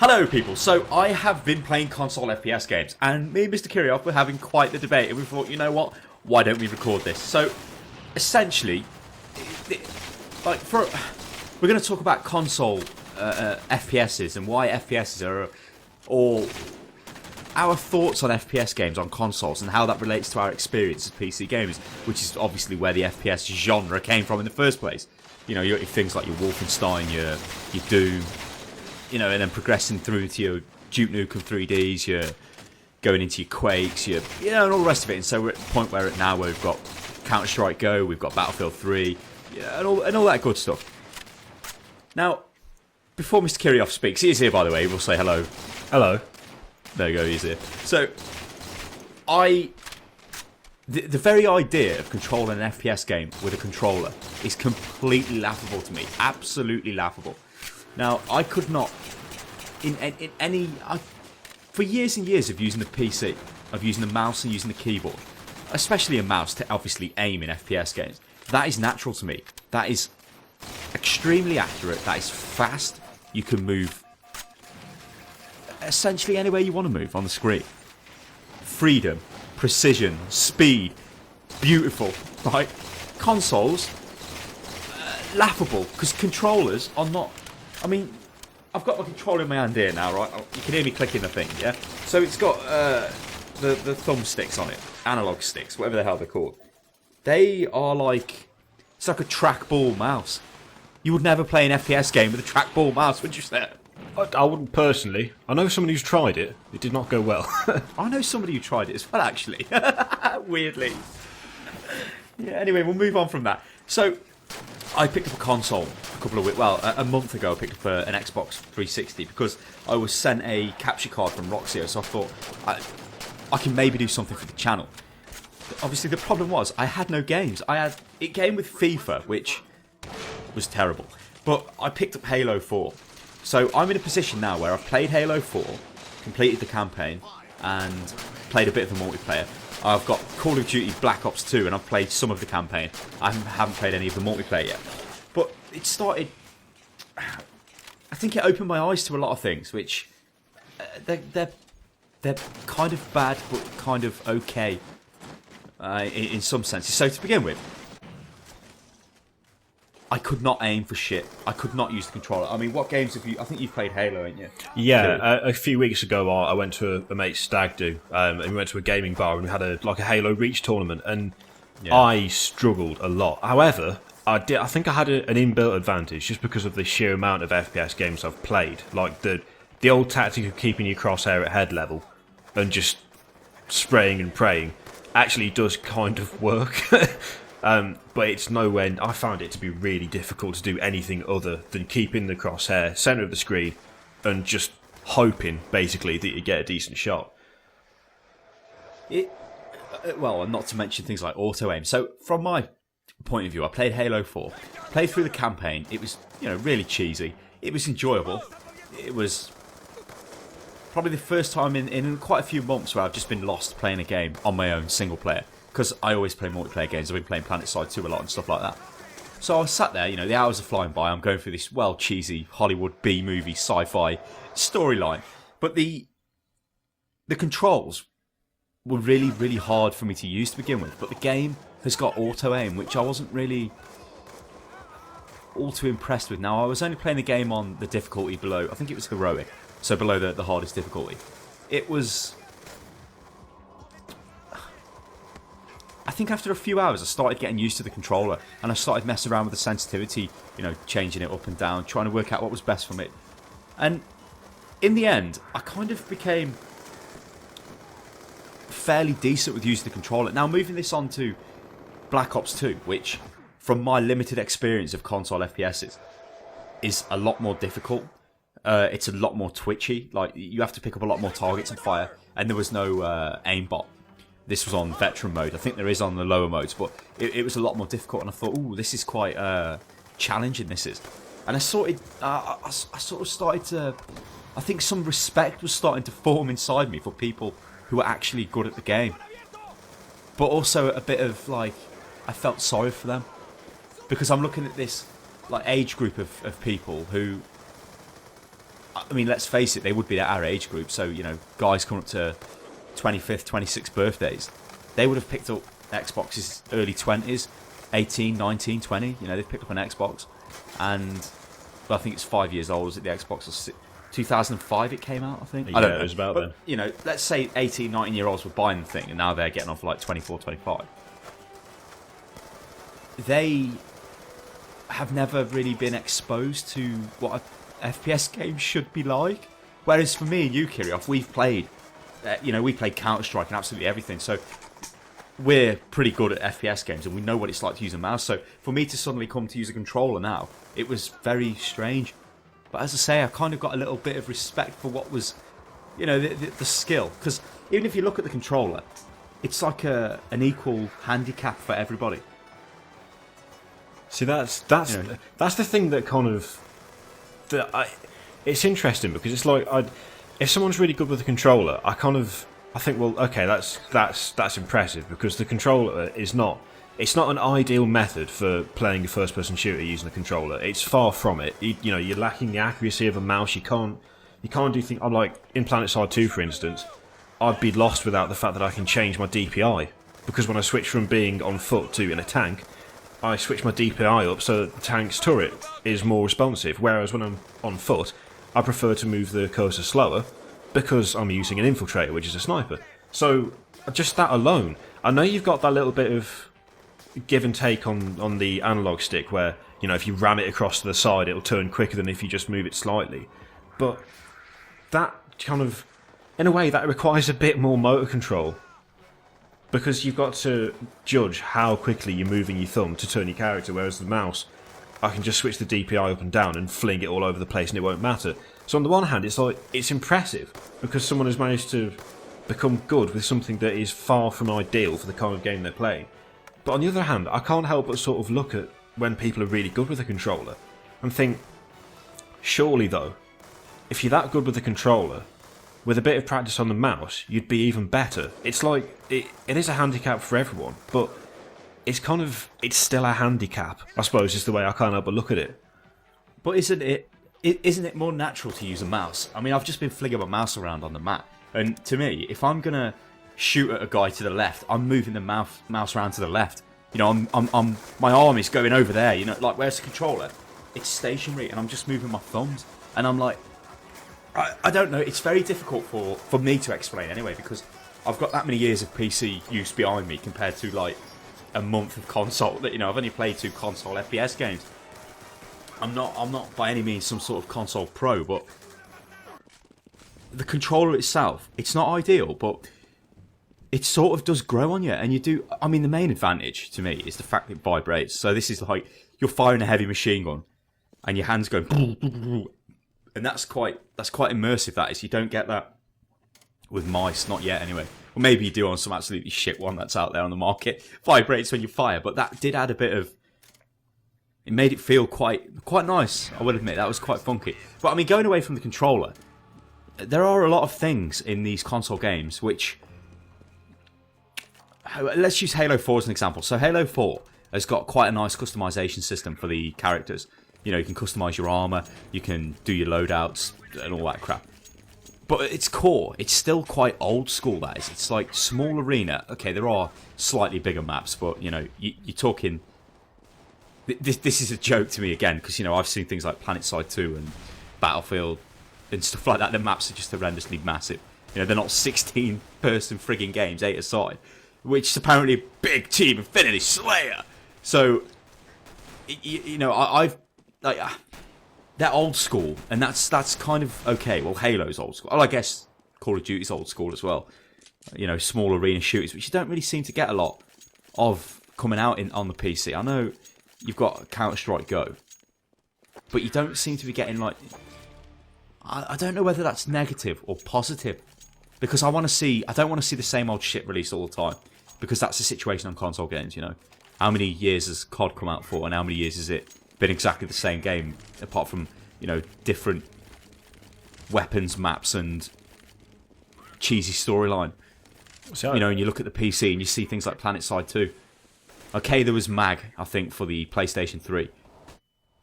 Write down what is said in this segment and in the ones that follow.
Hello people, so I have been playing console FPS games and me and Mr. Kirioth were having quite the debate and we thought, you know what, why don't we record this? So, essentially, we're going to talk about console FPSs and why FPSs are, or our thoughts on FPS games on consoles and how that relates to our experience as PC gamers, which is obviously where the FPS genre came from in the first place. You know, your things like your Wolfenstein, your Doom, you know, and then progressing through to your Duke Nukem 3Ds, you're going into your Quakes, you know, and all the rest of it. And so we're at the point where now we've got Counter-Strike Go, we've got Battlefield 3, yeah, and all that good stuff. Now, before Mr. Kirioth speaks, he is here, by the way. We'll say hello. Hello. There you go, he's here. So, the very idea of controlling an FPS game with a controller is completely laughable to me. Absolutely laughable. Now, I could not, for years and years of using the PC, of using the mouse and using the keyboard, especially a mouse to obviously aim in FPS games, that is natural to me. That is extremely accurate, that is fast, you can move essentially anywhere you want to move on the screen. Freedom, precision, speed, beautiful, right? Consoles, laughable, because controllers are not... I mean, I've got my controller in my hand here now, right? You can hear me clicking the thing, yeah? So it's got the thumbsticks on it, analog sticks, whatever the hell they're called. They are like... It's like a trackball mouse. You would never play an FPS game with a trackball mouse, would you, sir? I wouldn't personally. I know somebody who's tried it. It did not go well. I know somebody who tried it as well, actually. Weirdly. Yeah, anyway, we'll move on from that. So, I picked up a console a month ago. I picked up an Xbox 360 because I was sent a capture card from Roxio, so I thought I can maybe do something for the channel. Obviously, the problem was I had no games. It came with FIFA, which was terrible, but I picked up Halo 4. So I'm in a position now where I've played Halo 4, completed the campaign, and played a bit of the multiplayer. I've got Call of Duty Black Ops 2, and I've played some of the campaign. I haven't played any of the multiplayer yet. But it started... I think it opened my eyes to a lot of things, which... They're kind of bad, but kind of okay. In some senses. So to begin with, I could not aim for shit. I could not use the controller. I mean, what games have you... I think you've played Halo, ain't you? Yeah, a few weeks ago I went to a mate's stag do, and we went to a gaming bar and we had a Halo Reach tournament, and yeah. I struggled a lot. However, I think I had an inbuilt advantage just because of the sheer amount of FPS games I've played. Like the old tactic of keeping your crosshair at head level and just spraying and praying actually does kind of work. But it's nowhere. I found it to be really difficult to do anything other than keeping the crosshair centre of the screen and just hoping, basically, that you get a decent shot. Well, and not to mention things like auto aim. So, from my point of view, I played Halo 4, played through the campaign. It was, really cheesy. It was enjoyable. It was probably the first time in quite a few months where I've just been lost playing a game on my own, single player. Because I always play multiplayer games. I've been playing PlanetSide 2 a lot and stuff like that. So I was sat there, the hours are flying by. I'm going through this, cheesy Hollywood B-movie sci-fi storyline. But the controls were really, really hard for me to use to begin with. But the game has got auto-aim, which I wasn't really all too impressed with. Now, I was only playing the game on the difficulty below. I think it was Heroic. So below the hardest difficulty. It was... I think after a few hours I started getting used to the controller and I started messing around with the sensitivity, changing it up and down, trying to work out what was best from it. And in the end, I kind of became fairly decent with using the controller. Now moving this on to Black Ops 2, which from my limited experience of console FPSs is a lot more difficult. It's a lot more twitchy, like you have to pick up a lot more targets and fire, and there was no aimbot. This was on veteran mode. I think there is on the lower modes, but it was a lot more difficult. And I thought, ooh, this is quite challenging. This is, and I sort of started to. I think some respect was starting to form inside me for people who were actually good at the game, but also a bit of I felt sorry for them because I'm looking at this age group of people who I mean, let's face it, they would be at our age group. So, guys coming up to 25th, 26th birthdays, they would have picked up Xboxes early 20s, 18, 19, 20. They've picked up an Xbox. And I think it's 5 years old. Was it the Xbox? 2005 it came out, I think. Yeah, I don't know. It was about then. Let's say 18, 19-year-olds were buying the thing, and now they're getting on for like 24, 25. They have never really been exposed to what a FPS game should be like. Whereas for me and you, Kirioth, we've played, we played Counter-Strike and absolutely everything. So we're pretty good at FPS games, and we know what it's like to use a mouse. So for me to suddenly come to use a controller now, it was very strange. But as I say, I kind of got a little bit of respect for what was, the skill. Because even if you look at the controller, it's like an equal handicap for everybody. See, that's the thing that kind of it's interesting, because it's like if someone's really good with the controller, I think, well, okay, that's impressive, because the controller is not. It's not an ideal method for playing a first-person shooter using a controller. It's far from it. You're lacking the accuracy of a mouse. You can't do things. I'm like in PlanetSide 2, for instance. I'd be lost without the fact that I can change my DPI, because when I switch from being on foot to in a tank, I switch my DPI up so that the tank's turret is more responsive. Whereas when I'm on foot, I prefer to move the cursor slower, because I'm using an infiltrator, which is a sniper. So just that alone, I know you've got that little bit of give and take on the analog stick, where if you ram it across to the side, it'll turn quicker than if you just move it slightly. But that kind of, in a way, that requires a bit more motor control, because you've got to judge how quickly you're moving your thumb to turn your character, whereas the mouse, I can just switch the DPI up and down and fling it all over the place and it won't matter. So on the one hand, it's impressive, because someone has managed to become good with something that is far from ideal for the kind of game they're playing. But on the other hand, I can't help but sort of look at when people are really good with a controller and think, surely though, if you're that good with a controller, with a bit of practice on the mouse, you'd be even better. It's like, it is a handicap for everyone, but it's still a handicap, I suppose, is the way I can't help but look at it. But isn't it more natural to use a mouse? I mean, I've just been flinging my mouse around on the mat, and to me, if I'm gonna shoot at a guy to the left, I'm moving the mouse around to the left. I'm my arm is going over there. Like, where's the controller? It's stationary, and I'm just moving my thumbs, and I'm like, I don't know. It's very difficult for me to explain anyway, because I've got that many years of PC use behind me compared to like a month of console. That I've only played 2 console FPS games. I'm not by any means some sort of console pro, but the controller itself, it's not ideal, but it sort of does grow on you, and you do. I mean, the main advantage to me is the fact that it vibrates. So this is like you're firing a heavy machine gun, and your hands go, and that's quite immersive. That is, you don't get that with mice, not yet anyway. Or maybe you do on some absolutely shit one that's out there on the market. Vibrates when you fire, but that did add a bit of. It made it feel quite nice. I will admit that was quite funky. But I mean, going away from the controller, there are a lot of things in these console games which. Let's use Halo 4 as an example. So Halo 4 has got quite a nice customization system for the characters. You can customize your armor, you can do your loadouts and all that crap. But at its core, it's still quite old school, that is. It's like small arena. Okay, there are slightly bigger maps, but you're talking. This is a joke to me again, because I've seen things like PlanetSide 2 and Battlefield and stuff like that. The maps are just horrendously massive. They're not 16-person frigging games, 8 aside. Which is apparently a big team, Infinity Slayer. So, I've like they're old school, and that's kind of okay. Well, Halo's old school. Well, I guess Call of Duty's old school as well. Small arena shooters, which you don't really seem to get a lot of coming out on the PC. I know you've got Counter-Strike Go, but you don't seem to be getting like. I don't know whether that's negative or positive, because I don't want to see the same old shit released all the time. Because that's the situation on console games, How many years has COD come out for, and how many years has it been exactly the same game, apart from, different weapons, maps, and cheesy storyline? So, and you look at the PC and you see things like PlanetSide 2. Okay, there was MAG, I think, for the PlayStation 3.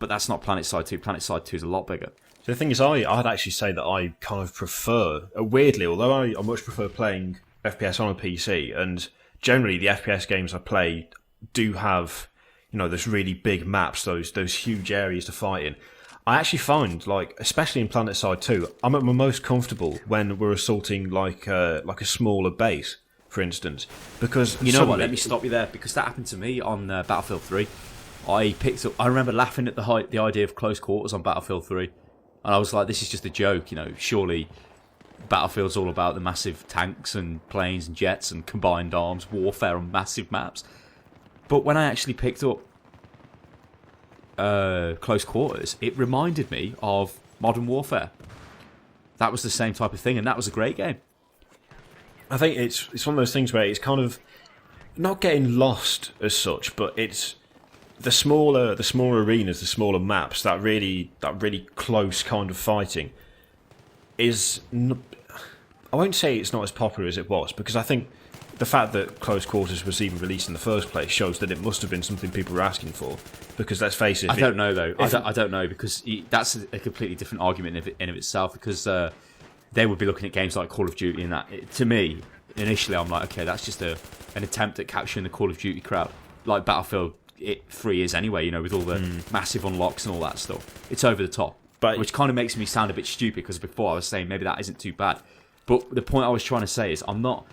But that's not PlanetSide 2. PlanetSide 2 is a lot bigger. So the thing is, I'd actually say that I kind of prefer, weirdly, although I much prefer playing FPS on a PC, and generally the FPS games I play do have, those really big maps, those huge areas to fight in. I actually find, like, especially in PlanetSide 2, I'm at my most comfortable when we're assaulting like a smaller base, for instance, because you know what? Let me stop you there, because that happened to me on Battlefield 3. I remember laughing at the idea of close quarters on Battlefield 3. And I was like, this is just a joke, surely Battlefield's all about the massive tanks and planes and jets and combined arms, warfare on massive maps. But when I actually picked up close quarters, it reminded me of Modern Warfare. That was the same type of thing, and that was a great game. I think it's one of those things where it's kind of not getting lost as such, but it's the smaller arenas, the smaller maps, that really close kind of fighting is. I won't say it's not as popular as it was, because I think the fact that Close Quarters was even released in the first place shows that it must have been something people were asking for. Because let's face it, I don't know though. I don't know, because that's a completely different argument in of itself. Because they would be looking at games like Call of Duty, and that to me initially I'm like, okay, that's just an attempt at capturing the Call of Duty crowd, like Battlefield 3 is anyway, with all the massive unlocks and all that stuff. It's over the top, which kind of makes me sound a bit stupid, because before I was saying maybe that isn't too bad. But the point I was trying to say is I'm not...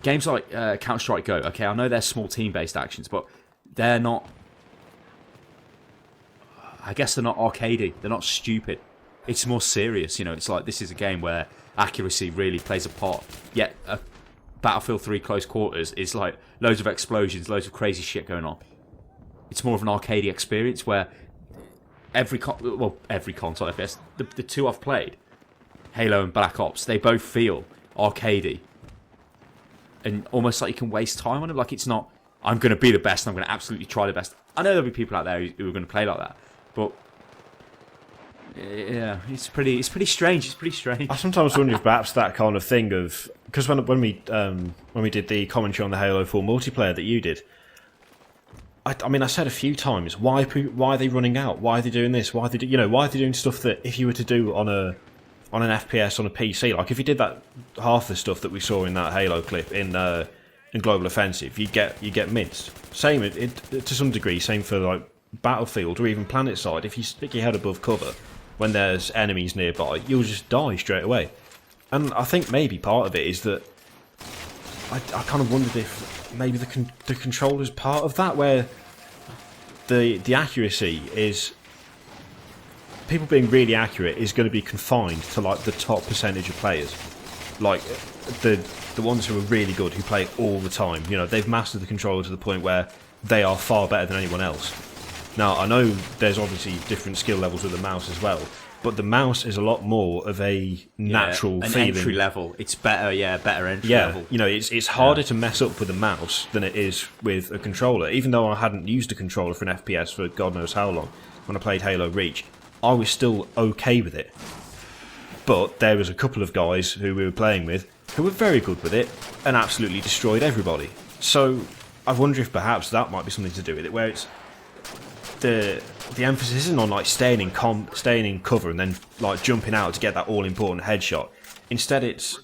Games like Counter-Strike Go, okay, I know they're small team-based actions, but they're not... I guess they're not arcadey, they're not stupid. It's more serious, it's like this is a game where accuracy really plays a part. Yet Battlefield 3 Close Quarters is like loads of explosions, loads of crazy shit going on. It's more of an arcadey experience where every console FPS, the two I've played, Halo and Black Ops, they both feel arcadey and almost like you can waste time on them. Like, it's not, I'm going to be the best and I'm going to absolutely try the best. I know there'll be people out there who are going to play like that, but yeah, it's pretty strange. It's pretty strange. I sometimes wonder if perhaps that kind of thing of, because when we did the commentary on the Halo 4 multiplayer that you did, I mean, I said a few times, why are they running out? Why are they doing this? Why are they doing stuff that if you were to do on an FPS on a PC, like if you did that half the stuff that we saw in that Halo clip in Global Offensive, you get minced. Same to some degree, same for like Battlefield or even PlanetSide. If you stick your head above cover when there's enemies nearby, you'll just die straight away. And I think maybe part of it is that I kind of wondered if maybe the controller's part of that, where the accuracy is, people being really accurate is going to be confined to like the top percentage of players, like the ones who are really good, who play all the time. They've mastered the controller to the point where they are far better than anyone else. Now, I know there's obviously different skill levels with the mouse as well, but the mouse is a lot more of a natural feeling. Entry level. It's better, better entry level. It's harder to mess up with a mouse than it is with a controller. Even though I hadn't used a controller for an FPS for God knows how long, when I played Halo Reach, I was still okay with it. But there was a couple of guys who we were playing with who were very good with it and absolutely destroyed everybody. So I wonder if perhaps that might be something to do with it, where it's the emphasis isn't on like staying in cover and then like jumping out to get that all important headshot. Instead, it's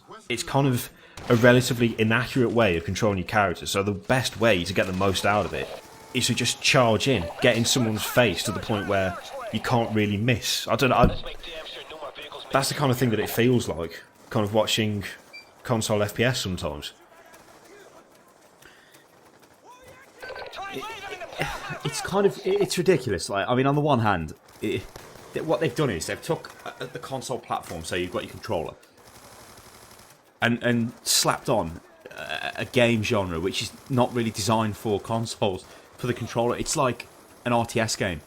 kind of a relatively inaccurate way of controlling your character. So the best way to get the most out of it is to just charge in, get in someone's face to the point where you can't really miss. I don't know. That's the kind of thing that it feels like, kind of watching console FPS sometimes. It's ridiculous. Like, I mean, on the one hand, what they've done is they've took the console platform, so you've got your controller, and slapped on a game genre which is not really designed for consoles, for the controller. It's like an RTS game.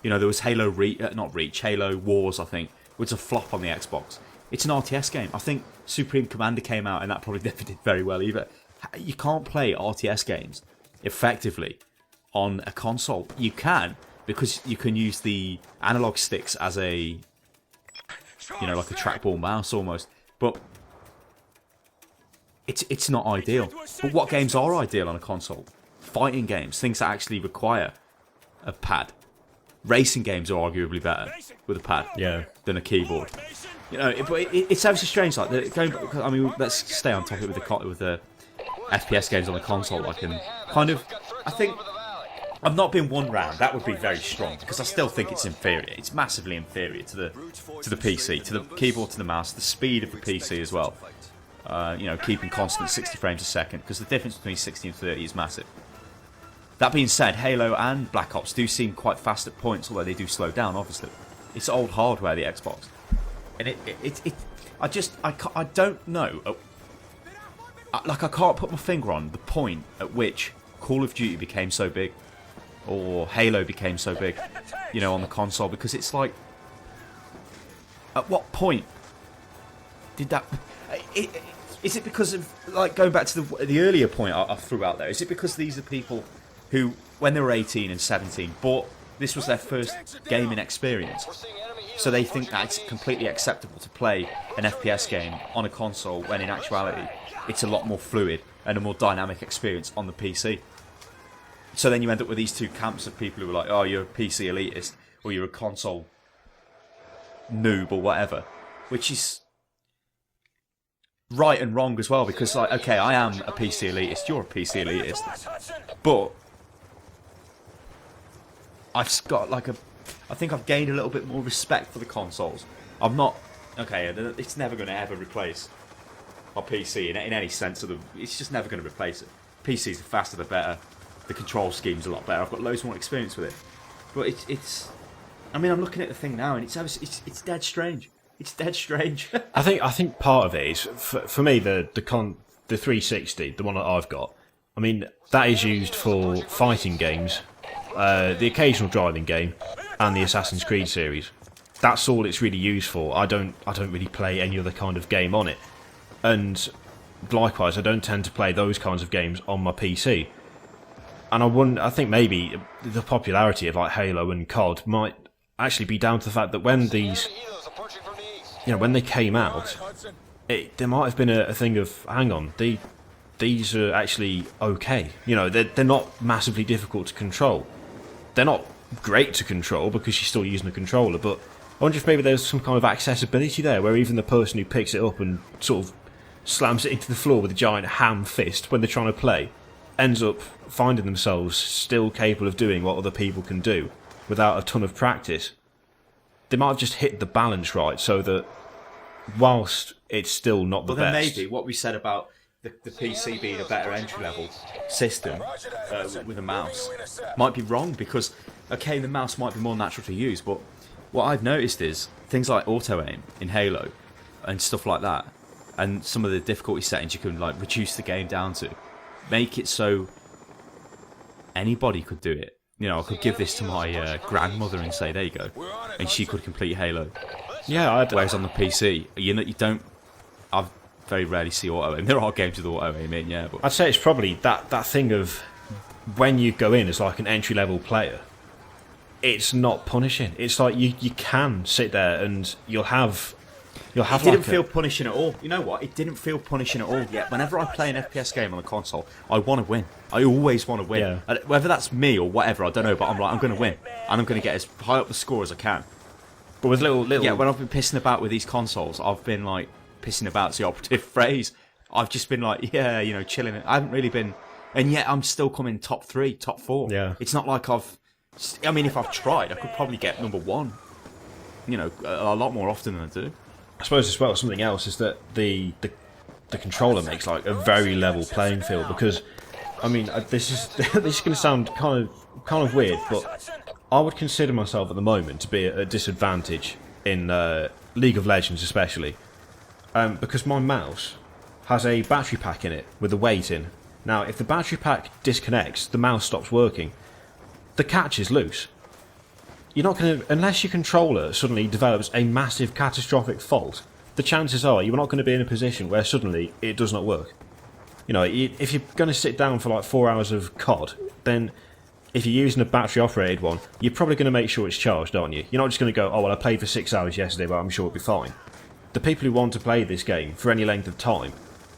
There was Halo Halo Wars, I think, which was a flop on the Xbox. It's an RTS game. I think Supreme Commander came out, and that probably never did very well either. You can't play RTS games effectively on a console. You can, because you can use the analog sticks as a, like a trackball mouse almost. But it's not ideal. But what games are ideal on a console? Fighting games, things that actually require a pad. Racing games are arguably better with a pad than a keyboard. You know, it's obviously strange. Like, I mean, let's stay on topic with the FPS games on the console. I can kind of, I think, I've not been one round. That would be very strong because I still think it's inferior. It's massively inferior to the PC, to the keyboard, to the mouse, the speed of the PC as well. You know, keeping constant 60 frames a second, because the difference between 60 and 30 is massive. That being said, Halo and Black Ops do seem quite fast at points, although they do slow down. Obviously, it's old hardware, the Xbox, and I don't know. Like, I can't put my finger on the point at which Call of Duty became so big, or Halo became so big, you know, on the console, because it's like, at what point did that? Is it because of, like, going back to the earlier point I threw out there? Is it because these are people who, when they were 18 and 17, this was their first gaming experience, so they think that it's completely acceptable to play an FPS game on a console, when in actuality it's a lot more fluid and a more dynamic experience on the PC. So then you end up with these two camps of people who are like, oh, you're a PC elitist, or you're a console noob, or whatever, which is right and wrong as well, because, like, okay, I am a PC elitist, you're a PC elitist, but I've got, like, I think I've gained a little bit more respect for the consoles. I'm not, okay, it's never going to ever replace my PC in any sense of it's just never going to replace it. PCs are faster, they're better, the control scheme's a lot better, I've got loads more experience with it. But it's I mean, I'm looking at the thing now, and it's dead strange. It's dead strange. I think part of it is, for me, the 360, the one that I've got, I mean, that is used for fighting games, the occasional driving game, and the Assassin's Creed series. That's all it's really used for. I don't really play any other kind of game on it. And likewise, I don't tend to play those kinds of games on my PC. And I think maybe the popularity of, like, Halo and COD might actually be down to the fact that when these, you know, when they came out, there might have been a thing of, hang on, these are actually okay. You know, they're not massively difficult to control. They're not great to control because you're still using a controller, but I wonder if maybe there's some kind of accessibility there, where even the person who picks it up and sort of slams it into the floor with a giant ham fist when they're trying to play ends up finding themselves still capable of doing what other people can do without a ton of practice. They might have just hit the balance right, so that whilst it's still not the best... Well, then maybe what we said about the PC being a better entry-level system with a mouse might be wrong, because, okay, the mouse might be more natural to use, but what I've noticed is things like auto-aim in Halo and stuff like that, and some of the difficulty settings you can, like, reduce the game down to, make it so anybody could do it. You know, I could give this to my grandmother and say, there you go, and she could complete Halo. Yeah, whereas on the PC, you don't... I very rarely see auto-aim. There are games with auto-aim in, yeah. But I'd say it's probably that thing of when you go in as, like, an entry-level player, it's not punishing. It's like you can sit there and you'll have it didn't feel punishing at all. You know what? It didn't feel punishing at all yet. Whenever I play an FPS game on the console, I want to win. I always want to win. Yeah. And whether that's me or whatever, I don't know, but I'm like, I'm going to win. And I'm going to get as high up the score as I can. But with little... Yeah, when I've been pissing about with these consoles, I've been, like, pissing about's the operative phrase. I've just been like, yeah, you know, chilling. I haven't really been... And yet I'm still coming top 3, top 4. Yeah. It's not like I mean, if I've tried, I could probably get number 1. You know, a lot more often than I do. I suppose as well, something else is that the controller makes, like, a very level playing field, because, I mean, this is going to sound kind of weird, but I would consider myself at the moment to be at a disadvantage in League of Legends, especially, because my mouse has a battery pack in it with a weight in. Now, if the battery pack disconnects, the mouse stops working. The catch is loose. You're not going to, unless your controller suddenly develops a massive catastrophic fault, the chances are you're not going to be in a position where suddenly it does not work. You know, if you're going to sit down for like 4 hours of COD, then if you're using a battery operated one, you're probably going to make sure it's charged, aren't you? You're not just going to go, oh well, I played for 6 hours yesterday, but I'm sure it'll be fine. The people who want to play this game for any length of time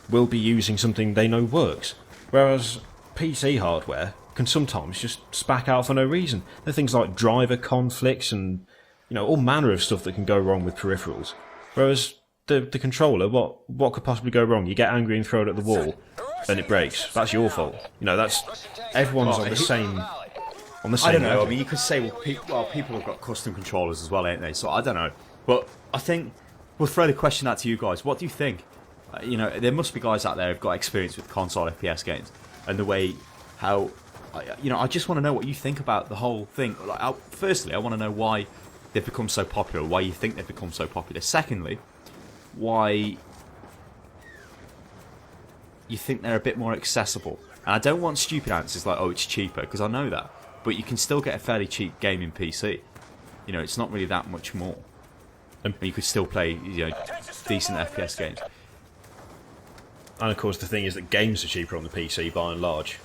will be using something they know works. Whereas PC hardware, can sometimes just spack out for no reason. There are things like driver conflicts and all manner of stuff that can go wrong with peripherals. Whereas the controller, what could possibly go wrong? You get angry and throw it at the wall, and it breaks. That's your fault. That's everyone's on the same. I don't know. I mean, you could say, people have got custom controllers as well, ain't they? So I don't know. But I think we'll throw the question out to you guys. What do you think? There must be guys out there who've got experience with console FPS games and the way how. I just want to know what you think about the whole thing. Firstly, I want to know why they've become so popular. Why you think they've become so popular. Secondly, why you think they're a bit more accessible. And I don't want stupid answers like, oh, it's cheaper, because I know that. But you can still get a fairly cheap gaming PC. It's not really that much more. And you could still play, decent FPS games. And of course, the thing is that games are cheaper on the PC by and large.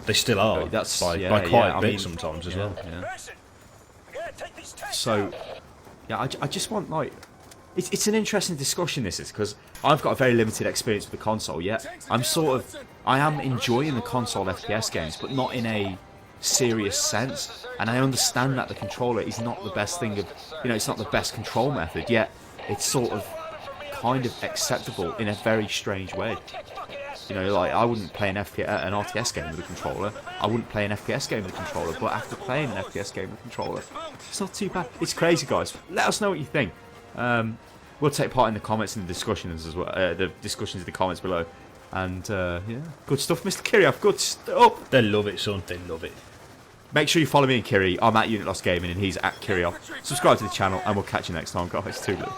They still are. That's by quite a bit sometimes as well. Yeah. So, I just want it's an interesting discussion. This is because I've got a very limited experience with the console. Yet I am enjoying the console FPS games, but not in a serious sense, and I understand that the controller is not the best thing it's not the best control method, yet it's sort of kind of acceptable in a very strange way. I wouldn't play an RTS game with a controller. I wouldn't play an FPS game with a controller, but after playing an FPS game with a controller, it's not too bad. It's crazy, guys. Let us know what you think. We'll take part in the comments and the discussions as well. The discussions in the comments below. And good stuff, Mr. Kirioth. Good stuff. They love it, son. They love it. Make sure you follow me and Kiri. I'm at Unit Lost Gaming and he's at Kirioth. Subscribe to the channel and we'll catch you next time, guys. Toodaloo.